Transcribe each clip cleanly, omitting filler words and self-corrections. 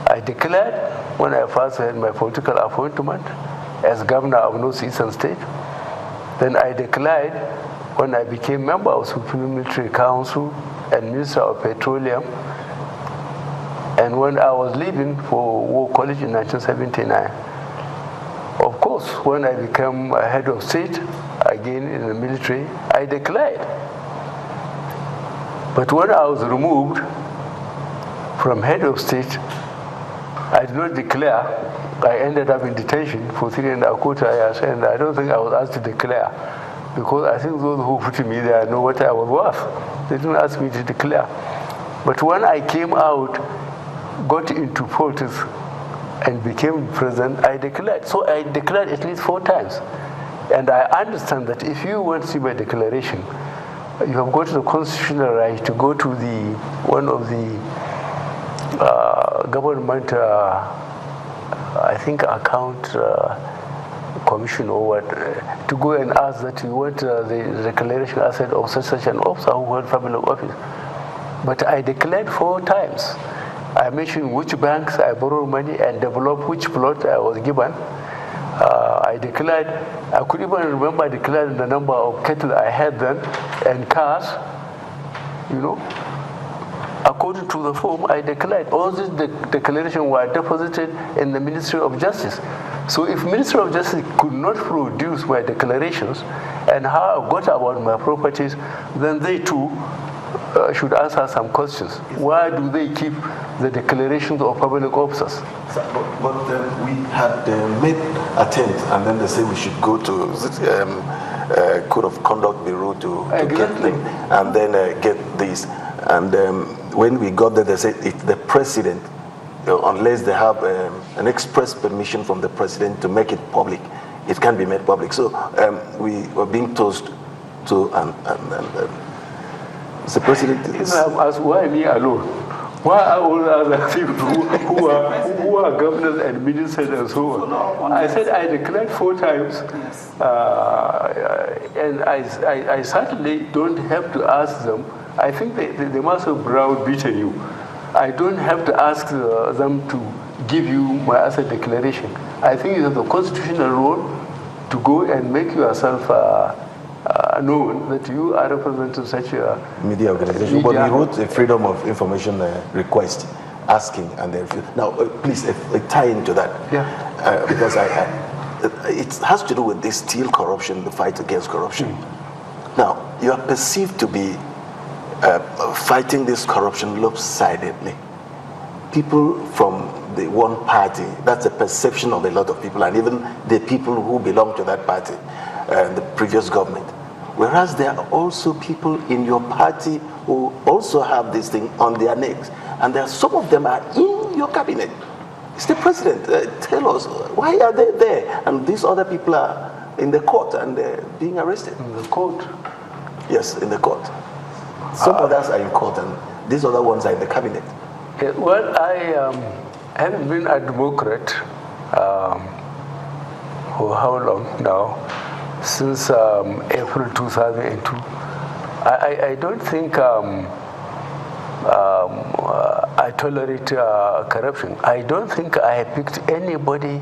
I declared when I first had my political appointment as governor of North Eastern State. Then I declared when I became member of Supreme Military Council and Minister of Petroleum. And when I was leaving for War College in 1979. Of course, when I became a head of state, again in the military, I declared. But when I was removed from head of state, I did not declare. I ended up in detention for 3¼ years, and I don't think I was asked to declare, because I think those who put me there know what I was worth. They didn't ask me to declare. But when I came out, got into politics, and became president, I declared. So I declared at least 4 times. And I understand that if you want to see my declaration, you have got the constitutional right to go to one of the government, I think, account commission or what, to go and ask that you want the declaration asset of such an officer who held public office. But I declared 4 times. I mentioned which banks I borrowed money and developed which plot I was given. I declared, I could even remember declaring the number of cattle I had then and cars, you know. According to the form, I declared. All these declarations were deposited in the Ministry of Justice. So if Ministry of Justice could not produce my declarations and how I got about my properties, then they too should answer some questions. Why do they keep the declarations of public officers? But we had made attempts, and then they say we should go to Code of Conduct Bureau to get them, and then get these. And when we got there, they said it's the president, unless they have an express permission from the president to make it public, it can't be made public. So we were being told to, and the president is... Why me alone? Why are all the other people who are governors and ministers and so on? I said I declared 4 times, and I certainly don't have to ask them. I think they must have browbeaten you. I don't have to ask them to give you my asset declaration. I think you have the constitutional role to go and make yourself known that you are representing such a media organization. But he wrote a freedom of information request asking, and then now please tie into that. Yeah. Because it has to do with this steel corruption, the fight against corruption. Now you are perceived to be fighting this corruption lopsidedly. People from the one party, that's a perception of a lot of people, and even the people who belong to that party, the previous government. Whereas there are also people in your party who also have this thing on their necks, and there are some of them are in your cabinet. It's the president. Tell us, why are they there? And these other people are in the court and they're being arrested. In the court? Yes, in the court. Some others are in court, and these other ones are in the cabinet. Yeah, well, I haven't been a Democrat for how long now? Since April 2002. I don't think I tolerate corruption. I don't think I have picked anybody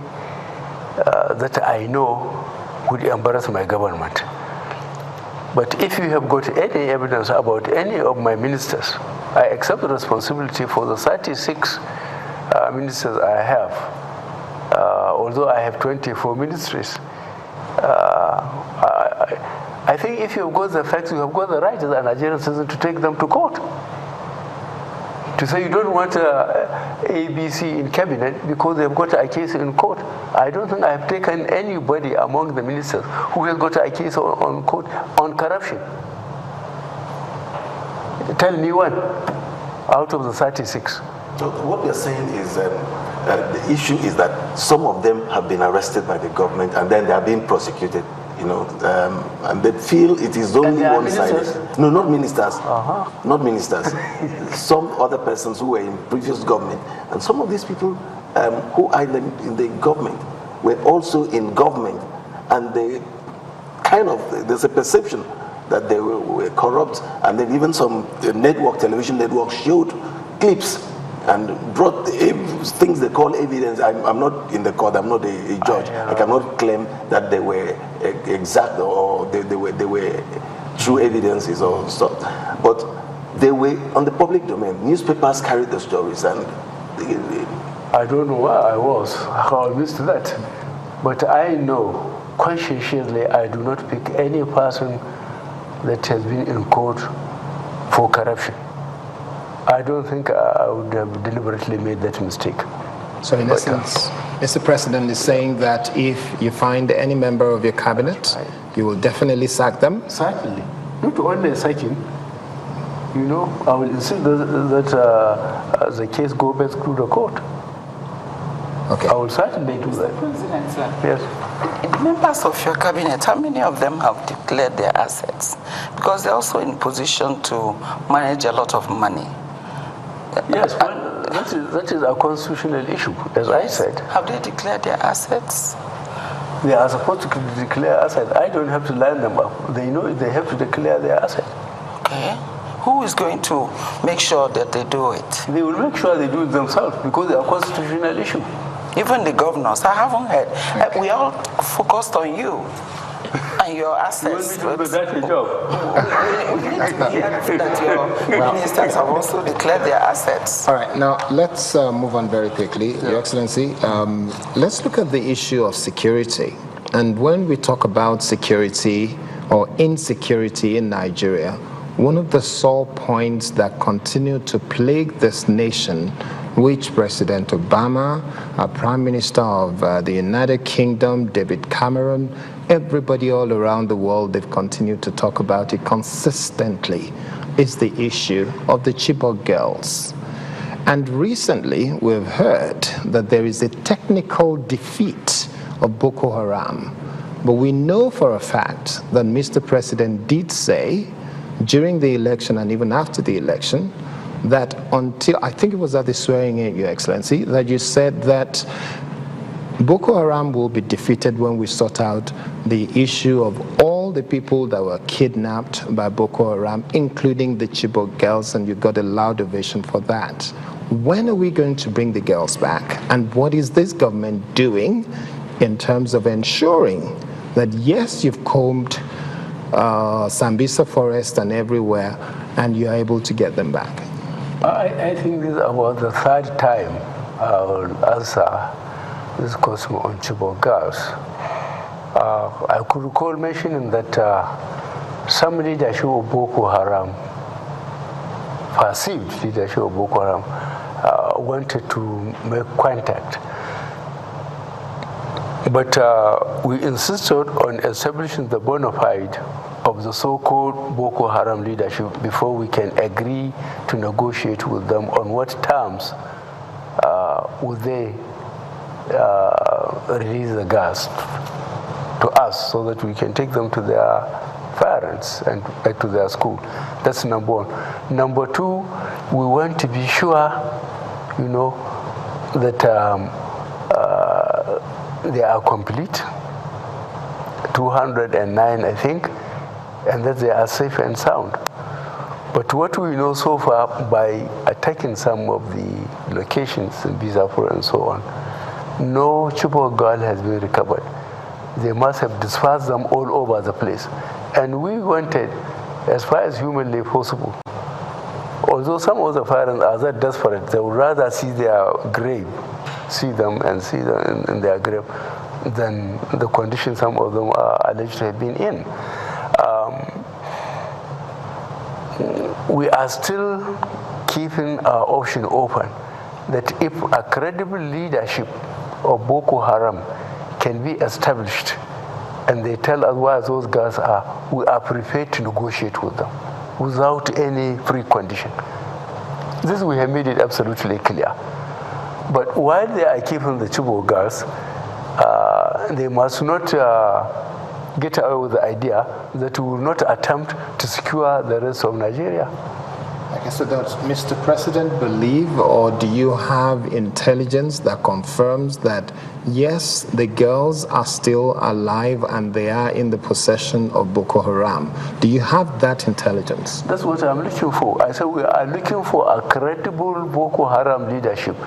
that I know would embarrass my government. But if you have got any evidence about any of my ministers, I accept the responsibility for the 36 ministers I have, although I have 24 ministries. I think if you've got the facts, you have got the right as a Nigerian citizen to take them to court. To say you don't want ABC in cabinet because they've got a case in court. I don't think I have taken anybody among the ministers who has got a case on court on corruption. Tell me one out of the 36. So what we are saying is the issue is that some of them have been arrested by the government and then they are being prosecuted, you know, and they feel it is only one-sided. No, not ministers. Not ministers. Some other persons who were in previous government, and some of these people who are in the government were also in government, and they kind of, there's a perception that they were corrupt, and then even some television networks showed clips and brought things they call evidence. I'm not in the court, I'm not a judge. I cannot claim that they were exact or they were true evidences or stuff. But they were on the public domain. Newspapers carried the stories, and I don't know where I was, how I missed that. But I know conscientiously I do not pick any person that has been in court for corruption. I don't think I would have deliberately made that mistake. So in essence, Mr. President is saying that if you find any member of your cabinet, you will definitely sack them? Certainly. Not only sacking, I will insist that the case go back through the court. Okay. I will certainly do that. President, sir. Yes. The members of your cabinet, how many of them have declared their assets? Because they're also in position to manage a lot of money. Yes, well, that is a constitutional issue, as I said. Have they declared their assets? They are supposed to declare assets. I don't have to line them up. They know they have to declare their assets. Okay. Who is going to make sure that they do it? They will make sure they do it themselves because they are a constitutional issue. Even the governors, I haven't heard. We all focused on you and your assets. You want me to do that job? We need to hear that your ministers have also declared their assets. All right, now let's move on very quickly, Your Excellency. Let's look at the issue of security. And when we talk about security or insecurity in Nigeria, one of the sore points that continue to plague this nation, which President Obama, Prime Minister of the United Kingdom, David Cameron, everybody all around the world, they've continued to talk about it consistently, is the issue of the Chibok girls. And recently, we've heard that there is a technical defeat of Boko Haram. But we know for a fact that Mr. President did say during the election and even after the election that until, I think it was at the swearing in, Your Excellency, that you said that Boko Haram will be defeated when we sort out the issue of all the people that were kidnapped by Boko Haram, including the Chibok girls, and you got a loud ovation for that. When are we going to bring the girls back? And what is this government doing in terms of ensuring that, yes, you've combed Sambisa Forest and everywhere, and you're able to get them back? I think this is about the third time I will answer this question on Chibok girls. I could recall mentioning that some leadership of Boko Haram, perceived leadership of Boko Haram, wanted to make contact. But we insisted on establishing the bona fide of the so-called Boko Haram leadership before we can agree to negotiate with them on what terms would they release the girls to us so that we can take them to their parents and back to their school. That's number one. Number two, we want to be sure, that they are complete, 209 I think, and that they are safe and sound. But what we know so far, by attacking some of the locations in Bizapur and so on, no Chibok girl has been recovered. They must have dispersed them all over the place. And we wanted, as far as humanly possible, although some of the parents are that desperate, they would rather see their grave, see them in their grave, than the condition some of them are alleged to have been in. We are still keeping our option open that if a credible leadership of Boko Haram can be established and they tell us where those guys are, we are prepared to negotiate with them without any precondition. This we have made it absolutely clear. But while they are keeping the Chibok girls, they must not get away with the idea that we will not attempt to secure the rest of Nigeria. Okay, so does Mr. President believe, or do you have intelligence that confirms that, yes, the girls are still alive and they are in the possession of Boko Haram? Do you have that intelligence? That's what I'm looking for. I said we are looking for a credible Boko Haram leadership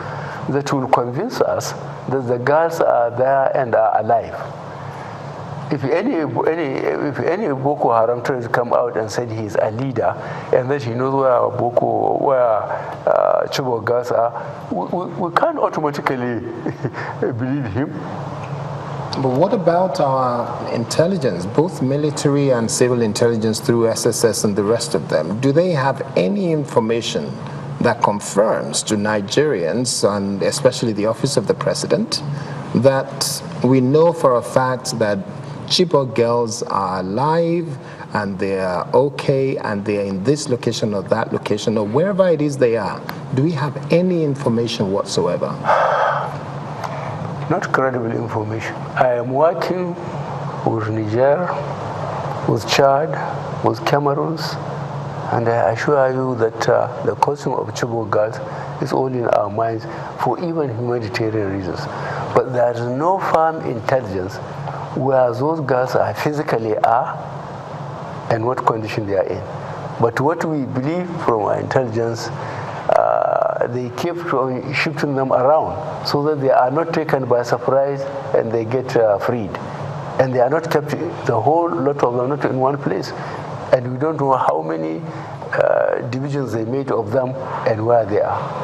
that will convince us that the girls are there and are alive. If any Boko Haram terrorist come out and said he is a leader and that he knows where Chibok girls are, we can't automatically believe him. But what about our intelligence, both military and civil intelligence through SSS and the rest of them? Do they have any information that confirms to Nigerians, and especially the office of the president, that we know for a fact that Chibok girls are alive and they are okay and they are in this location or that location or wherever it is they are? Do we have any information whatsoever? Not credible information. I am working with Niger, with Chad, with Cameroon, and I assure you that the question of Chibok girls is all in our minds for even humanitarian reasons. But there is no firm intelligence where those girls are physically and what condition they are in. But what we believe from our intelligence, they keep shifting them around so that they are not taken by surprise and they get freed. And they are not kept, the whole lot of them, not in one place. And we don't know how many divisions they made of them and where they are.